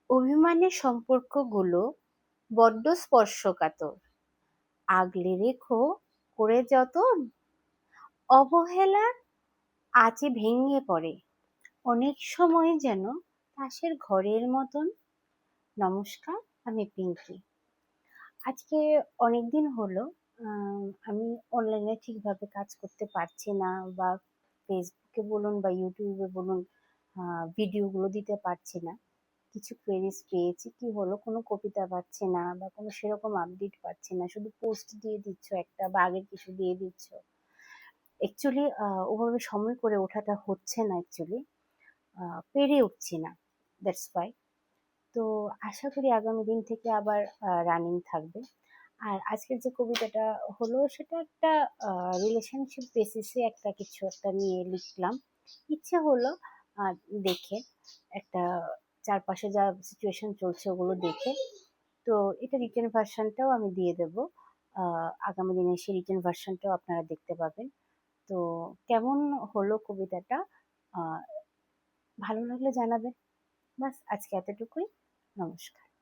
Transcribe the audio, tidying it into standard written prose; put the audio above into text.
অভিমানের সম্পর্কগুলো বড্ড স্পর্শকাতর। আগলে রেখো করে যতন, অবহেলার আঁচে ভেঙে পড়ে। অনেক সময় যেন পাশের ঘরের মতন। নমস্কার, আমি পিঙ্কি। আজকে অনেকদিন হলো আমি অনলাইনে ঠিকভাবে কাজ করতে পারছি না, বা ফেসবুকে বলুন বা ইউটিউবে বলুন ভিডিওগুলো দিতে পারছি না। কিছু কোয়েরিজ পেয়েছি, কি হলো, কোনো কবিতা পাচ্ছি না বা কোনো সেরকম আপডেট পাচ্ছি না, শুধু পোস্ট দিয়ে দিচ্ছ একটা বা আগের কিছু দিয়ে দিচ্ছ। অ্যাকচুয়ালি ওভাবে সময় করে ওঠাটা হচ্ছে না, অ্যাকচুয়ালি পেরে উঠছি না, দ্যাটস ওয়াই। তো আশা করি আগামী দিন থেকে আবার রানিং থাকবে। আর আজকের যে কবিতাটা হলো সেটা একটা রিলেশনশিপ বেসিসে একটা কিছু একটা নিয়ে লিখলাম। ইচ্ছে হলো দেখে একটা চারপাশে যা সিচুয়েশন চলছে ওগুলো দেখে। তো এটা রিটেন ভার্সনটাও আমি দিয়ে দেবো। আগামী দিনে সেই রিটেন ভার্সনটাও আপনারা দেখতে পাবেন। তো কেমন হলো কবিতাটা, ভালো লাগলে জানাবেন। ব্যাস আজকে এতটুকুই। নমস্কার।